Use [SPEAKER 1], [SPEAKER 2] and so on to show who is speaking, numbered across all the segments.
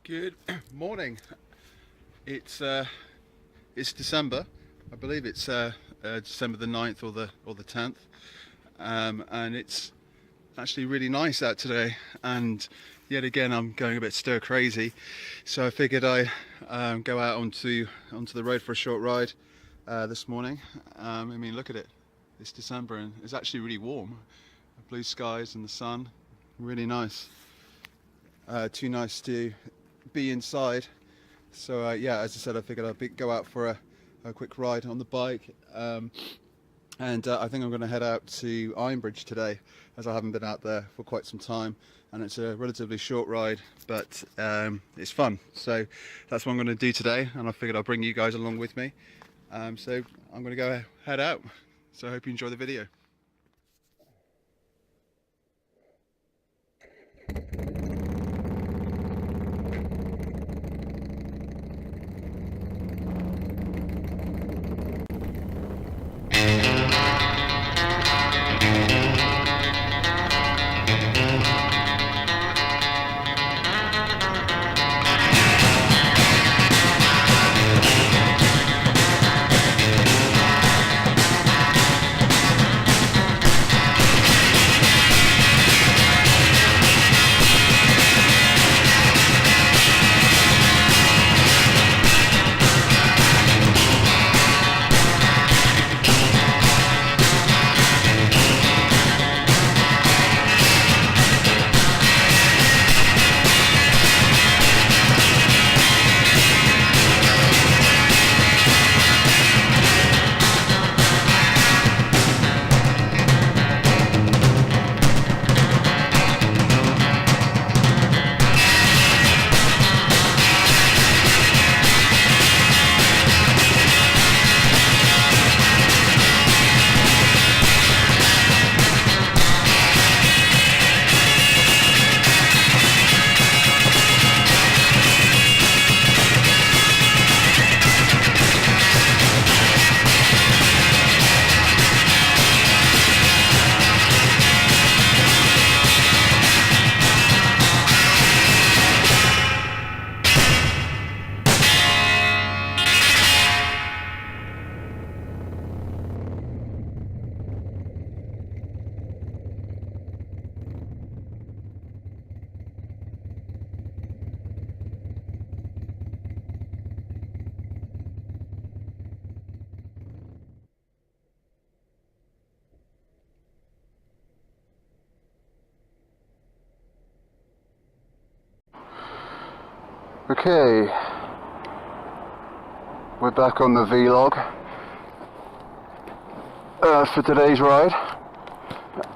[SPEAKER 1] Good morning. It's December. I believe it's December the 9th or the 10th, and it's actually really nice out today. And yet again, I'm going a bit stir crazy, so I figured I'd go out onto the road for a short ride this morning. I mean, look at it. It's December and it's actually really warm. Blue skies and the sun, really nice. Too nice to be inside, so yeah, as I said, I figured I'd go out for a quick ride on the bike, and I think I'm going to head out to Ironbridge today, as I haven't been out there for quite some time, and it's a relatively short ride, but it's fun. So that's what I'm going to do today, and I figured I'll bring you guys along with me. So I'm going to head out. So I hope you enjoy the video. Okay, we're back on the vlog for today's ride,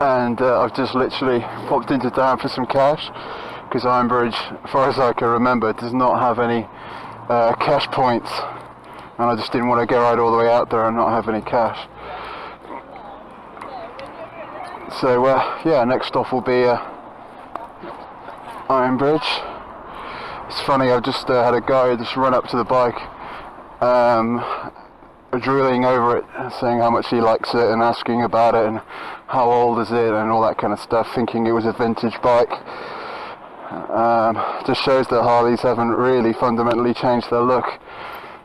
[SPEAKER 1] and I've just literally popped into town for some cash, because Ironbridge, as far as I can remember, does not have any cash points, and I just didn't want to go right all the way out there and not have any cash. So yeah, next stop will be Ironbridge. It's funny, I've just had a guy just run up to the bike, drooling over it, saying how much he likes it and asking about it and how old is it and all that kind of stuff, thinking it was a vintage bike. Just shows that Harleys haven't really fundamentally changed their look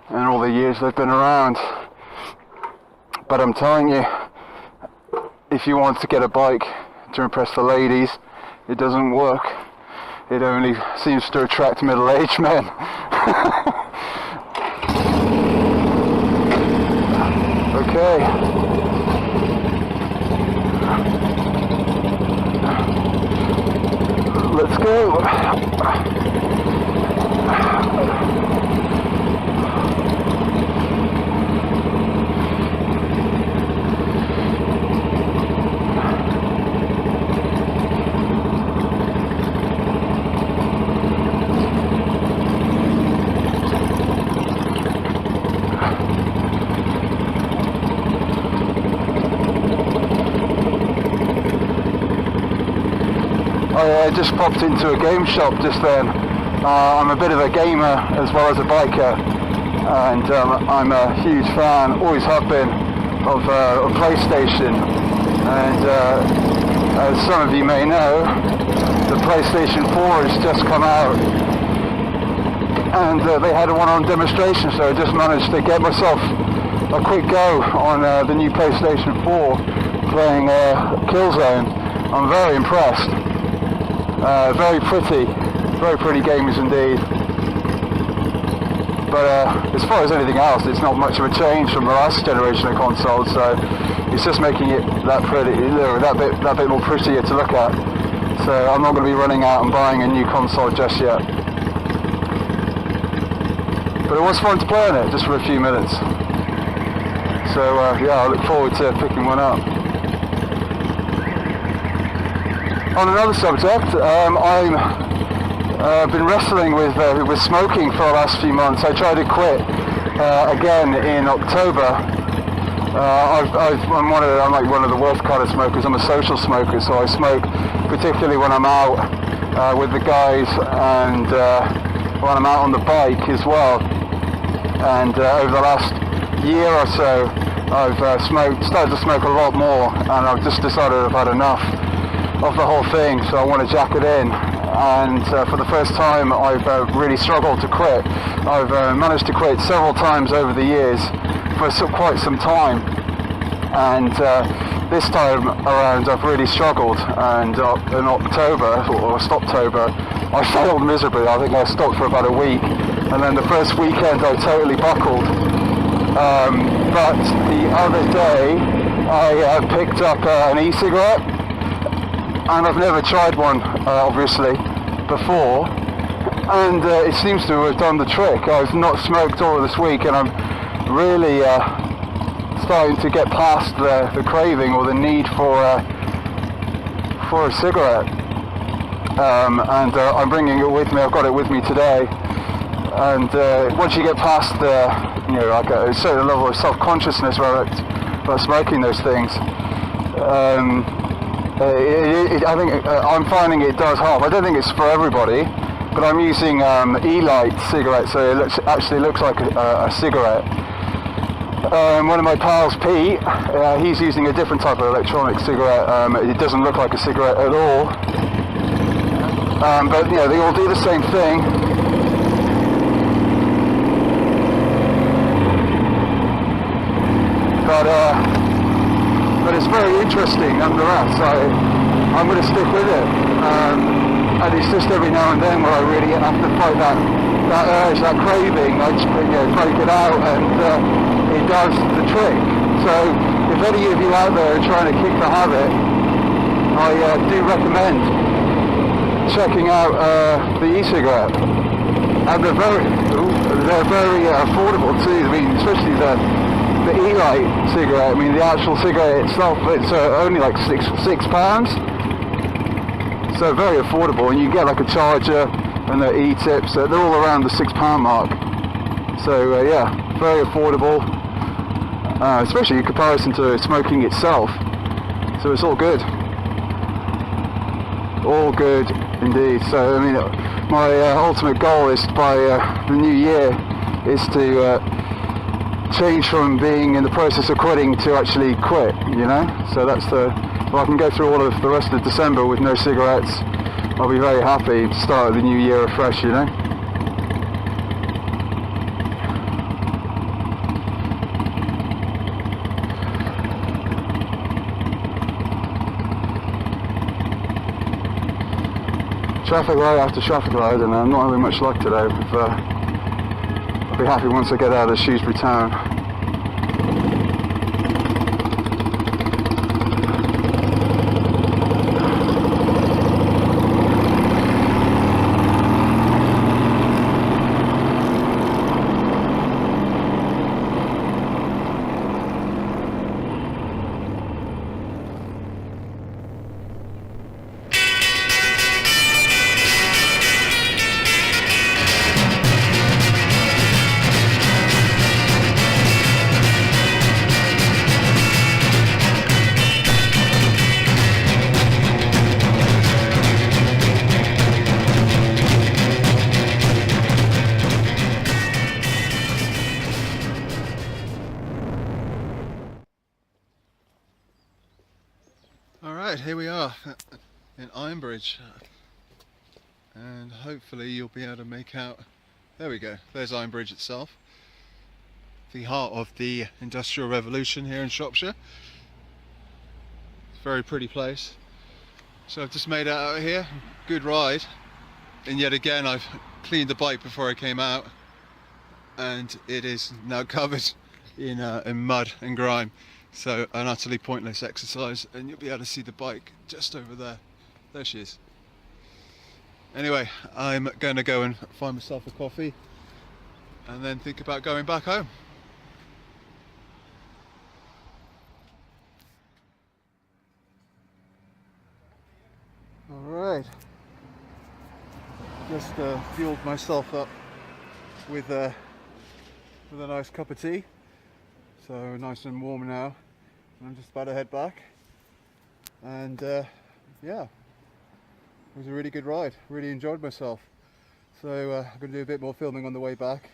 [SPEAKER 1] in all the years they've been around. But I'm telling you, if you want to get a bike to impress the ladies, it doesn't work. It only seems to attract middle-aged men. Okay. Let's go. I just popped into a game shop just then. I'm a bit of a gamer as well as a biker, and I'm a huge fan, always have been, of PlayStation. And as some of you may know, the PlayStation 4 has just come out,
[SPEAKER 2] and they had one on demonstration, so I just managed to get myself a quick go on the new PlayStation 4 playing Killzone. I'm very impressed. Very pretty games indeed. But as far as anything else, it's not much of a change from the last generation of consoles, so it's just making it that pretty, that bit more prettier to look at. So I'm not going to be running out and buying a new console just yet. But it was fun to play on it, just for a few minutes. So yeah, I look forward to picking one up. On another subject, I've been wrestling with smoking for the last few months. I tried to quit again in October. I'm like one of the worst kind of smokers. I'm a social smoker, so I smoke particularly when I'm out with the guys and when I'm out on the bike as well. And over the last year or so, I've started to smoke a lot more, and I've just decided I've had enough of the whole thing, so I want to jack it in. And for the first time, I've really struggled to quit. I've managed to quit several times over the years for quite some time, and this time around I've really struggled. And in October, or Stoptober, I failed miserably. I think I stopped for about a week, and then the first weekend I totally buckled. But the other day I picked up an e-cigarette, and I've never tried one, obviously, before, and it seems to have done the trick. I've not smoked all of this week, and I'm really starting to get past the craving or the need for a cigarette. And I'm bringing it with me. I've got it with me today. And once you get past like a certain level of self-consciousness about smoking those things, I think I'm finding it does help. I don't think it's for everybody, but I'm using E-light cigarettes, so it actually looks like a cigarette. One of my pals, Pete, he's using a different type of electronic cigarette. It doesn't look like a cigarette at all, but they all do the same thing. But it's very interesting nonetheless. I'm going to stick with it, and it's just every now and then where I really have to fight that urge, that craving. I just break it out, and it does the trick. So if any of you out there are trying to kick the habit, I do recommend checking out the e-cigarette, and they're very affordable too. I mean, especially the E-light cigarette. I mean, the actual cigarette itself, it's only like £6, so very affordable. And you get like a charger and the e-tips. They're all around the £6 mark. So yeah, very affordable, especially in comparison to smoking itself. So it's all good indeed. So I mean, my ultimate goal is by the new year is to change from being in the process of quitting to actually quit, so that's if I can go through all of the rest of December with no cigarettes, I'll be very happy to start the new year afresh, Traffic light after traffic light, and I'm not having much luck today. I'll be happy once I get out of Shrewsbury town.
[SPEAKER 1] Alright, here we are in Ironbridge, and hopefully you'll be able to make out There we go, there's Ironbridge itself, the heart of the Industrial Revolution here in Shropshire. Very pretty place. So I've just made it out here, good ride, and yet again I've cleaned the bike before I came out and it is now covered in mud and grime. So an utterly pointless exercise, and you'll be able to see the bike just over there. There she is. Anyway, I'm going to go and find myself a coffee and then think about going back home. Alright, just fueled myself up with a nice cup of tea, so nice and warm now. I'm just about to head back, and yeah, it was a really good ride, really enjoyed myself. So I'm going to do a bit more filming on the way back,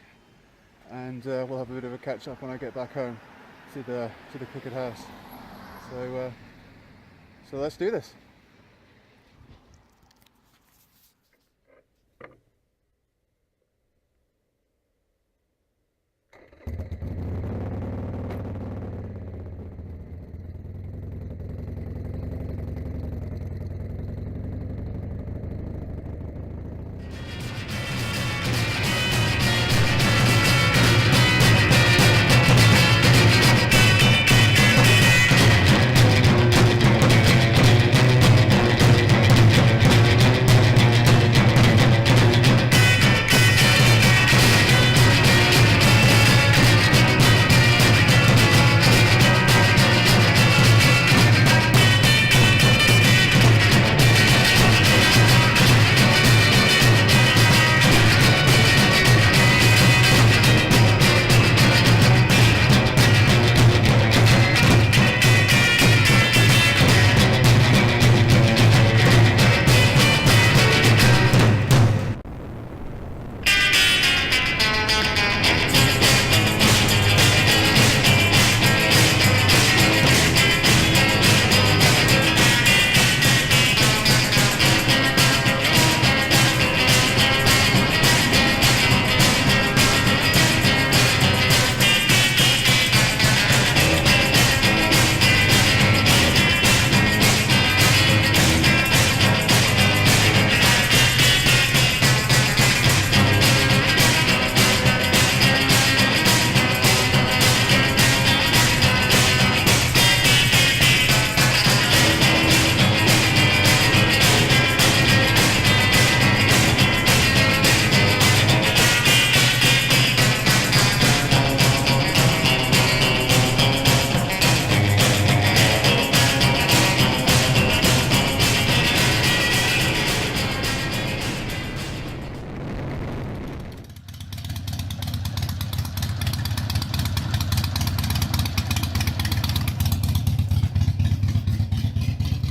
[SPEAKER 1] and we'll have a bit of a catch up when I get back home to the cricket house. So let's do this.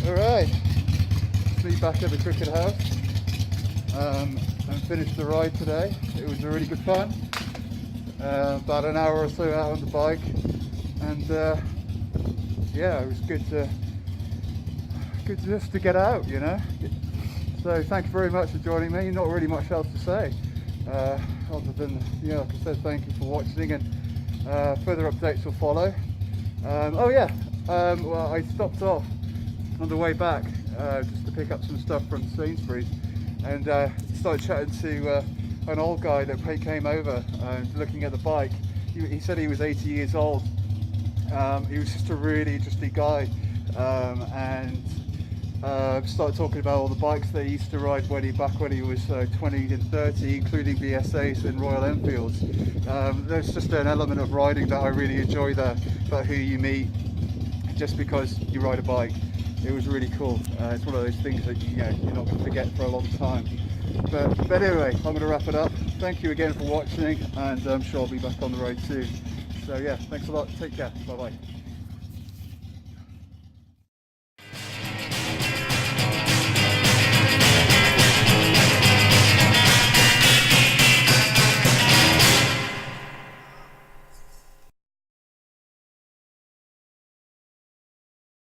[SPEAKER 1] Alright, me back at the cricket house and finished the ride today. It was really good fun. About an hour or so out on the bike, and yeah, it was good just to get out, you know. So thank you very much for joining me. Not really much else to say other than, you know, like I said, thank you for watching, and further updates will follow. Oh yeah, well, I stopped off on the way back just to pick up some stuff from Sainsbury's, and started chatting to an old guy that came over and looking at the bike. He said he was 80 years old. He was just a really interesting guy, and started talking about all the bikes that he used to ride back when he was 20 and 30, including BSAs and Royal Enfields. There's just an element of riding that I really enjoy there, about who you meet just because you ride a bike. It was really cool. It's one of those things that you're not going to forget for a long time. But anyway, I'm going to wrap it up. Thank you again for watching, and I'm sure I'll be back on the road soon. So yeah, thanks a lot. Take care. Bye bye.